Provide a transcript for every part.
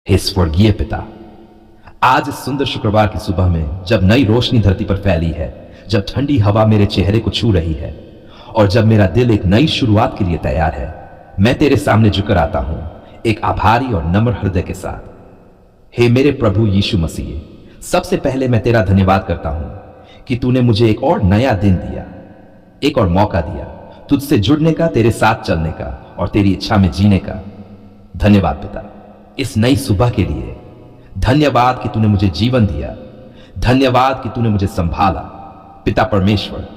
हे स्वर्गीय पिता, आज इस सुंदर शुक्रवार की सुबह में जब नई रोशनी धरती पर फैली है, जब ठंडी हवा मेरे चेहरे को छू रही है और जब मेरा दिल एक नई शुरुआत के लिए तैयार है, मैं तेरे सामने झुककर आता हूं एक आभारी और नम्र हृदय के साथ। हे मेरे प्रभु यीशु मसीह, सबसे पहले मैं तेरा धन्यवाद करता हूं कि तूने मुझे एक और नया दिन दिया, एक और मौका दिया तुझसे जुड़ने का, तेरे साथ चलने का और तेरी इच्छा में जीने का। धन्यवाद पिता इस नई सुबह के लिए। धन्यवाद कि तूने मुझे जीवन दिया। धन्यवाद कि तूने मुझे संभाला। पिता परमेश्वर,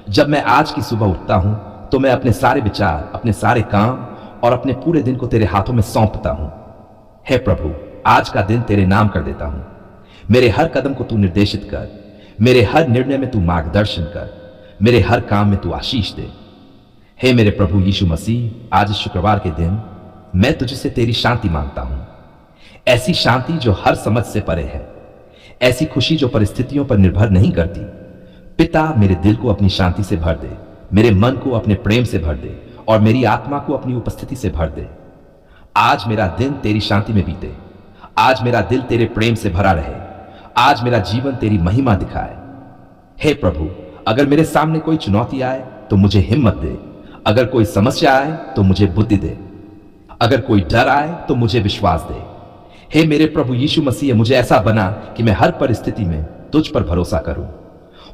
जब मैं आज की सुबह उठता हूं तो मैं अपने सारे विचार, अपने सारे काम और अपने पूरे दिन को तेरे हाथों में सौंपता हूं। हे प्रभु, आज का दिन तेरे नाम कर देता हूं। मेरे हर कदम को तू निर्देशित कर, मेरे हर निर्णय में तू मार्गदर्शन कर, मेरे हर काम में तू आशीष दे। हे मेरे प्रभु यीशु मसीह, आज इस शुक्रवार के दिन मैं तुझसे तेरी शांति मांगता हूं, ऐसी शांति जो हर समझ से परे है, ऐसी खुशी जो परिस्थितियों पर निर्भर नहीं करती। पिता, मेरे दिल को अपनी शांति से भर दे, मेरे मन को अपने प्रेम से भर दे और मेरी आत्मा को अपनी उपस्थिति से भर दे। आज मेरा दिन तेरी शांति में बीते, आज मेरा दिल तेरे प्रेम से भरा रहे, आज मेरा जीवन तेरी महिमा दिखाए। हे प्रभु, अगर मेरे सामने कोई चुनौती आए तो मुझे हिम्मत दे, अगर कोई समस्या आए तो मुझे बुद्धि दे, अगर कोई डर आए तो मुझे विश्वास दे। हे मेरे प्रभु यीशु मसीह, मुझे ऐसा बना कि मैं हर परिस्थिति में तुझ पर भरोसा करूं।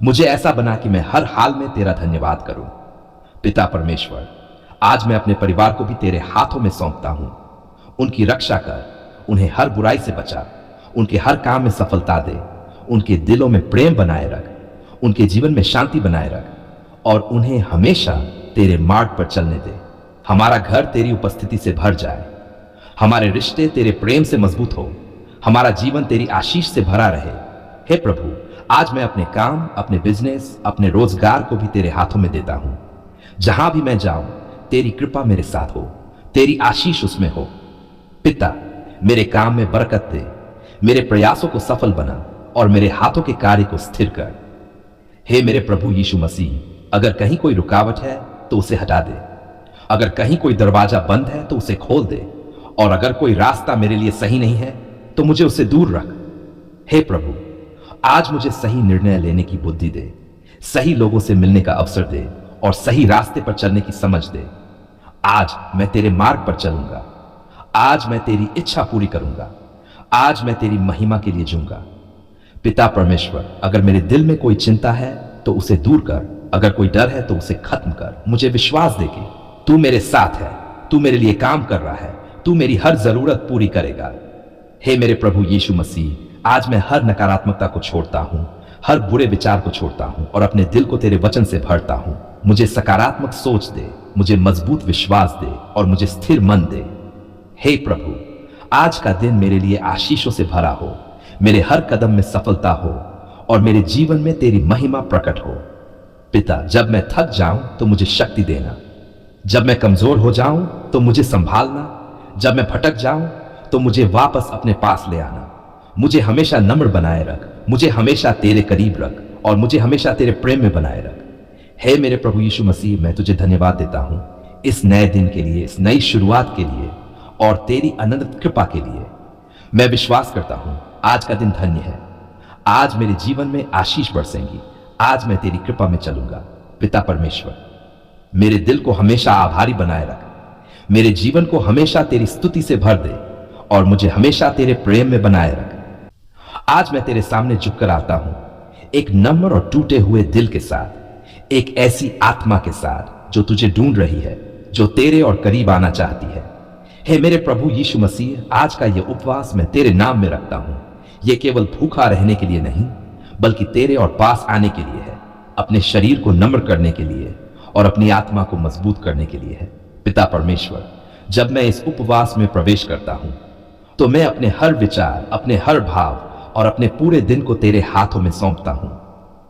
मुझे ऐसा बना कि मैं हर हाल में तेरा धन्यवाद करूं। पिता परमेश्वर, आज मैं अपने परिवार को भी तेरे हाथों में सौंपता हूं। उनकी रक्षा कर, उन्हें हर बुराई से बचा, उनके हर काम में सफलता दे, उनके दिलों में प्रेम बनाए रख, उनके जीवन में शांति बनाए रख और उन्हें हमेशा तेरे मार्ग पर चलने दे। हमारा घर तेरी उपस्थिति से भर जाए, हमारे रिश्ते तेरे प्रेम से मजबूत हो, हमारा जीवन तेरी आशीष से भरा रहे। हे प्रभु, आज मैं अपने काम, अपने बिजनेस, अपने रोजगार को भी तेरे हाथों में देता हूं। जहां भी मैं जाऊं, तेरी कृपा मेरे साथ हो, तेरी आशीष उसमें हो। पिता, मेरे काम में बरकत दे, मेरे प्रयासों को सफल बना और मेरे हाथों के कार्य को स्थिर कर। हे मेरे प्रभु यीशु मसीह, अगर कहीं कोई रुकावट है तो उसे हटा दे, अगर कहीं कोई दरवाजा बंद है तो उसे खोल दे और अगर कोई रास्ता मेरे लिए सही नहीं है तो मुझे उससे दूर रख। हे प्रभु, आज मुझे सही निर्णय लेने की बुद्धि दे, सही लोगों से मिलने का अवसर दे और सही रास्ते पर चलने की समझ दे। आज मैं तेरे मार्ग पर चलूंगा, आज मैं तेरी इच्छा पूरी करूंगा, आज मैं तेरी महिमा के लिए जीऊंगा। पिता परमेश्वर, अगर मेरे दिल में कोई चिंता है तो उसे दूर कर, अगर कोई डर है तो उसे खत्म कर। मुझे विश्वास दे कि तू मेरे साथ है, तू मेरे लिए काम कर रहा है, तू मेरी हर जरूरत पूरी करेगा। हे मेरे प्रभु यीशु मसीह, आज मैं हर नकारात्मकता को छोड़ता हूं, हर बुरे विचार को छोड़ता हूं और अपने दिल को तेरे वचन से भरता हूं। मुझे सकारात्मक सोच दे, मुझे मजबूत विश्वास दे और मुझे स्थिर मन दे। हे प्रभु, आज का दिन मेरे लिए आशीषों से भरा हो, मेरे हर कदम में सफलता हो और मेरे जीवन में तेरी महिमा प्रकट हो। पिता, जब मैं थक जाऊं तो मुझे शक्ति देना, जब मैं कमजोर हो जाऊं तो मुझे संभालना, जब मैं भटक जाऊं तो मुझे वापस अपने पास ले आना। मुझे हमेशा नम्र बनाए रख, मुझे हमेशा तेरे करीब रख और मुझे हमेशा तेरे प्रेम में बनाए रख। हे मेरे प्रभु यीशु मसीह, मैं तुझे धन्यवाद देता हूं इस नए दिन के लिए, इस नई शुरुआत के लिए और तेरी अनंत कृपा के लिए। मैं विश्वास करता हूं आज का दिन धन्य है, आज मेरे जीवन में आशीष बरसेंगी, आज मैं तेरी कृपा में चलूंगा। पिता परमेश्वर, मेरे दिल को हमेशा आभारी बनाए रख, मेरे जीवन को हमेशा तेरी स्तुति से भर दे और मुझे हमेशा तेरे प्रेम में बनाए रख। आज मैं तेरे सामने झुककर आता हूं एक नम्र और टूटे हुए दिल के साथ, एक ऐसी आत्मा के साथ जो तुझे ढूंढ रही है, जो तेरे और करीब आना चाहती है। हे मेरे प्रभु यीशु मसीह, आज का यह उपवास मैं तेरे नाम में रखता हूं। यह केवल भूखा रहने के लिए नहीं, बल्कि तेरे और पास आने के लिए है, अपने शरीर को नम्र करने के लिए और अपनी आत्मा को मजबूत करने के लिए है। पिता परमेश्वर, जब मैं इस उपवास में प्रवेश करता हूं तो मैं अपने हर विचार, अपने हर भाव और अपने पूरे दिन को तेरे हाथों में सौंपता हूं।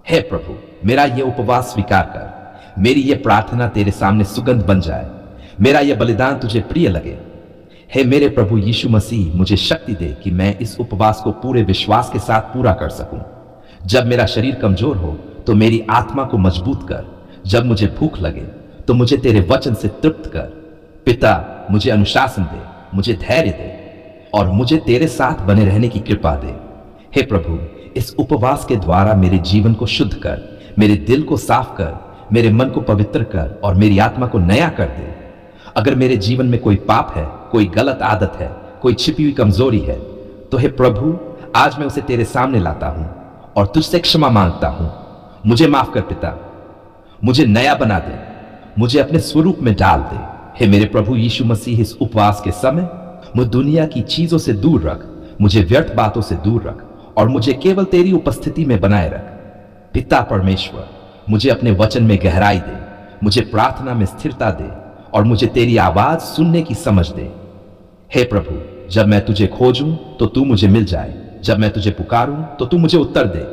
हे प्रभु, मेरा यह उपवास स्वीकार कर, मेरी यह प्रार्थना तेरे सामने सुगंध बन जाए, मेरा यह बलिदान तुझे प्रिय लगे। हे मेरे प्रभु यीशु मसीह, मुझे शक्ति दे कि मैं इस उपवास को पूरे विश्वास के साथ पूरा कर सकूं। जब मेरा शरीर कमजोर हो तो मेरी आत्मा को मजबूत कर, जब मुझे भूख लगे तो मुझे तेरे वचन से तृप्त कर। पिता, मुझे अनुशासन दे, मुझे धैर्य दे, और मुझे तेरे साथ बने रहने की कृपा दे। हे प्रभु, इस उपवास के द्वारा मेरे जीवन को शुद्ध कर, मेरे दिल को साफ कर, मेरे मन को पवित्र कर और मेरी आत्मा को नया कर दे। अगर मेरे जीवन में कोई पाप है, कोई गलत आदत है, कोई छिपी हुई कमजोरी है, तो हे प्रभु, आज मैं उसे तेरे सामने लाता हूं और तुझसे क्षमा मांगता हूं। मुझे माफ कर पिता, मुझे नया बना दे, मुझे अपने स्वरूप में डाल दे। हे मेरे प्रभु यीशु मसीह, इस उपवास के समय मुझे दुनिया की चीजों से दूर रख, मुझे व्यर्थ बातों से दूर रख और मुझे केवल तेरी उपस्थिति में बनाए रख। पिता परमेश्वर, मुझे अपने वचन में गहराई दे, मुझे प्रार्थना में स्थिरता दे और मुझे तेरी आवाज सुनने की समझ दे। हे प्रभु, जब मैं तुझे खोजूं तो तू मुझे मिल जाए, जब मैं तुझे पुकारूं तो तू मुझे उत्तर दे।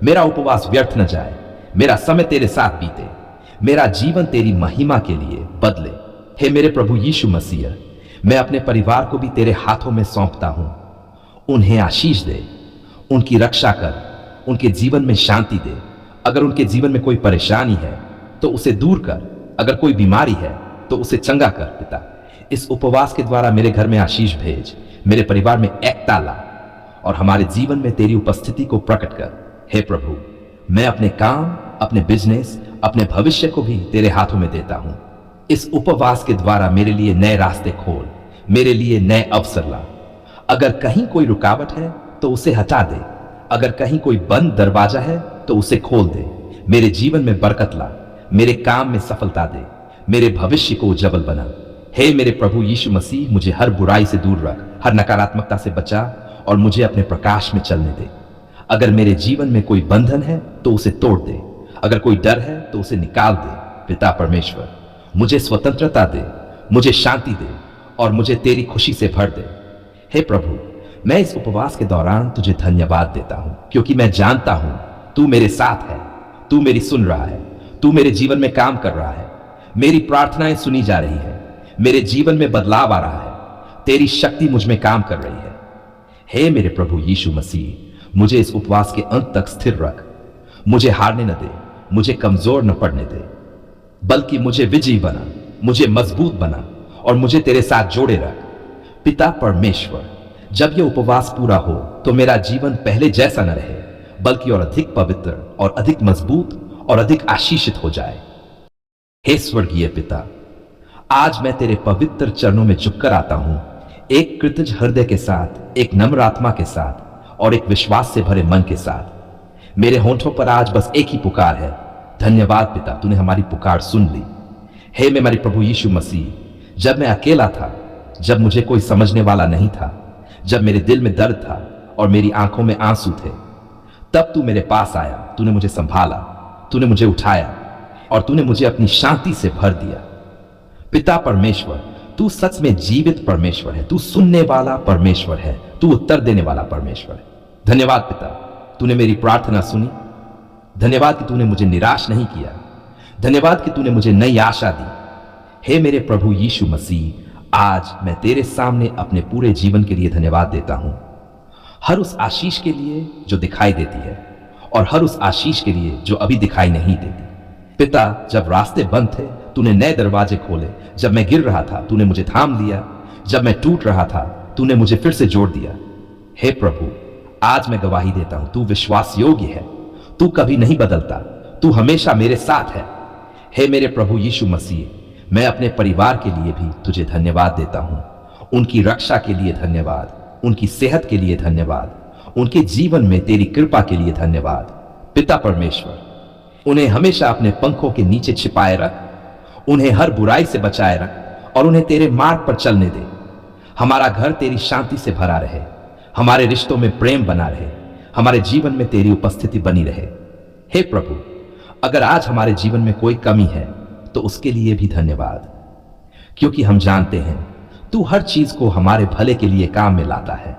मेरा उपवास व्यर्थ न जाए, मेरा समय तेरे साथ बीते, मेरा जीवन तेरी महिमा के लिए बदले। हे मेरे प्रभु यीशु मसीह, मैं अपने परिवार को भी तेरे हाथों में सौंपता हूं। उन्हें आशीष दे, उनकी रक्षा कर, उनके जीवन में शांति दे। अगर उनके जीवन में कोई परेशानी है तो उसे दूर कर, अगर कोई बीमारी है तो उसे चंगा कर। पिता, इस उपवास के द्वारा मेरे घर में आशीष भेज, मेरे परिवार में एकता ला और हमारे जीवन में तेरी उपस्थिति को प्रकट कर। हे प्रभु, मैं अपने काम, अपने बिजनेस, अपने भविष्य को भी तेरे हाथों में देता हूं। इस उपवास के द्वारा मेरे लिए नए रास्ते खोल, मेरे लिए नए अवसर ला। अगर कहीं कोई रुकावट है तो उसे हटा दे, अगर कहीं कोई बंद दरवाजा है तो उसे खोल दे। मेरे जीवन में बरकत ला, मेरे काम में सफलता दे, मेरे भविष्य को उज्जवल बना। हे मेरे प्रभु यीशु मसीह, मुझे हर बुराई से दूर रख, हर नकारात्मकता से बचा और मुझे अपने प्रकाश में चलने दे। अगर मेरे जीवन में कोई बंधन है तो उसे तोड़ दे, अगर कोई डर है तो उसे निकाल दे। पिता परमेश्वर, मुझे स्वतंत्रता दे, मुझे शांति दे और मुझे तेरी खुशी से भर दे। हे प्रभु, मैं इस उपवास के दौरान तुझे धन्यवाद देता हूं, क्योंकि मैं जानता हूं तू मेरे साथ है, तू मेरी सुन रहा है, तू मेरे जीवन में काम कर रहा है, मेरी प्रार्थनाएं सुनी जा रही है, मेरे जीवन में बदलाव आ रहा है, तेरी शक्ति मुझ में काम कर रही है। हे मेरे प्रभु यीशु मसीह, मुझे इस उपवास के अंत तक स्थिर रख, मुझे हारने न दे, मुझे कमजोर न पड़ने दे, बल्कि मुझे विजयी बना, मुझे मजबूत बना और मुझे तेरे साथ जोड़े रख। पिता परमेश्वर, जब यह उपवास पूरा हो तो मेरा जीवन पहले जैसा न रहे, बल्कि और अधिक पवित्र और अधिक मजबूत और अधिक आशीषित हो जाए। हे स्वर्गीय पिता, आज मैं तेरे पवित्र चरणों में झुककर आता हूं, एक कृतज्ञ हृदय के साथ, एक नम्र आत्मा के साथ और एक विश्वास से भरे मन के साथ। मेरे होंठों पर आज बस एक ही पुकार है, धन्यवाद पिता, तूने हमारी पुकार सुन ली। हे मेरे प्रभु यीशु मसीह, जब मैं अकेला था, जब मुझे कोई समझने वाला नहीं था, जब मेरे दिल में दर्द था और मेरी आंखों में आंसू थे, तब तू मेरे पास आया, तूने मुझे संभाला, तूने मुझे उठाया और तूने मुझे अपनी शांति से भर दिया। पिता परमेश्वर, तू सच में जीवित परमेश्वर है, तू सुनने वाला परमेश्वर है, तू उत्तर देने वाला परमेश्वर है। धन्यवाद पिता, तूने मेरी प्रार्थना सुनी। धन्यवाद कि तूने मुझे निराश नहीं किया। धन्यवाद कि तूने मुझे नई आशा दी। हे मेरे प्रभु यीशु मसीह, आज मैं तेरे सामने अपने पूरे जीवन के लिए धन्यवाद देता हूं, हर उस आशीष के लिए जो दिखाई देती है और हर उस आशीष के लिए जो अभी दिखाई नहीं देती। पिता, जब रास्ते बंद थे तूने नए दरवाजे खोले, जब मैं गिर रहा था तूने मुझे थाम लिया, जब मैं टूट रहा था तूने मुझे फिर से जोड़ दिया। हे प्रभु, आज मैं गवाही देता हूं, तू विश्वास योग्य है, तू कभी नहीं बदलता, तू हमेशा मेरे साथ है। हे मेरे प्रभु यीशु मसीह, मैं अपने परिवार के लिए भी तुझे धन्यवाद देता हूं, उनकी रक्षा के लिए धन्यवाद, उनकी सेहत के लिए धन्यवाद, उनके जीवन में तेरी कृपा के लिए धन्यवाद। पिता परमेश्वर, उन्हें हमेशा अपने पंखों के नीचे छिपाए रख, उन्हें हर बुराई से बचाए रख और उन्हें तेरे मार्ग पर चलने दे। हमारा घर तेरी शांति से भरा रहे, हमारे रिश्तों में प्रेम बना रहे, हमारे जीवन में तेरी उपस्थिति बनी रहे। हे प्रभु, अगर आज हमारे जीवन में कोई कमी है तो उसके लिए भी धन्यवाद, क्योंकि हम जानते हैं तू हर चीज को हमारे भले के लिए काम में लाता है।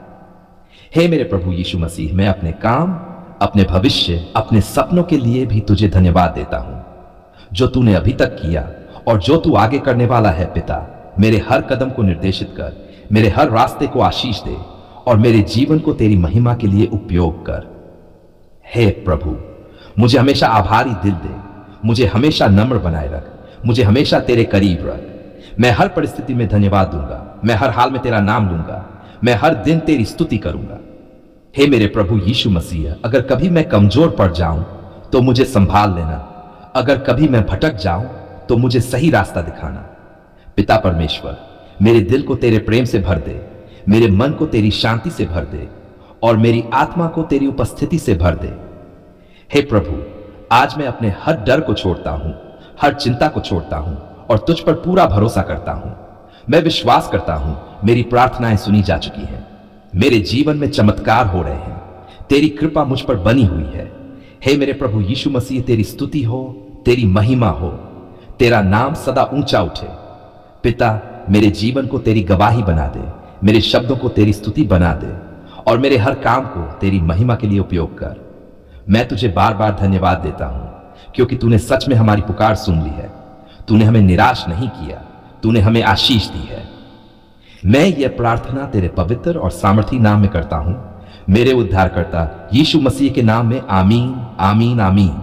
हे मेरे प्रभु यीशु मसीह, मैं अपने काम, अपने भविष्य, अपने सपनों के लिए भी तुझे धन्यवाद देता हूं, जो तूने अभी तक किया और जो तू आगे करने वाला है। पिता, मेरे हर कदम को निर्देशित कर, मेरे हर रास्ते को आशीष दे और मेरे जीवन को तेरी महिमा के लिए उपयोग कर। हे प्रभु, मुझे हमेशा आभारी दिल दे, मुझे हमेशा नम्र बनाए रख, मुझे हमेशा तेरे करीब रख। मैं हर परिस्थिति में धन्यवाद दूंगा, मैं हर हाल में तेरा नाम लूंगा, मैं हर दिन तेरी स्तुति करूंगा। हे मेरे प्रभु यीशु मसीह, अगर कभी मैं कमजोर पड़ जाऊं तो मुझे संभाल लेना। अगर कभी मैं भटक जाऊं तो मुझे सही रास्ता दिखाना। पिता परमेश्वर, मेरे दिल को तेरे प्रेम से भर दे, मेरे मन को तेरी शांति से भर दे और मेरी आत्मा को तेरी उपस्थिति से भर दे। हे प्रभु, आज मैं अपने हर डर को छोड़ता हूं, हर चिंता को छोड़ता हूं और तुझ पर पूरा भरोसा करता हूं। मैं विश्वास करता हूं मेरी प्रार्थनाएं सुनी जा चुकी हैं, मेरे जीवन में चमत्कार हो रहे हैं, तेरी कृपा मुझ पर बनी हुई है। हे मेरे प्रभु यीशु मसीह, तेरी स्तुति हो, तेरी महिमा हो, तेरा नाम सदा ऊंचा उठे। पिता, मेरे जीवन को तेरी गवाही बना दे, मेरे शब्दों को तेरी स्तुति बना दे और मेरे हर काम को तेरी महिमा के लिए उपयोग कर। मैं तुझे बार बार धन्यवाद देता हूं क्योंकि तूने सच में हमारी पुकार सुन ली है। तूने हमें निराश नहीं किया, तूने हमें आशीष दी है। मैं यह प्रार्थना तेरे पवित्र और सामर्थी नाम में करता हूं, मेरे उद्धारकर्ता यीशु मसीह के नाम में। आमीन, आमीन, आमीन।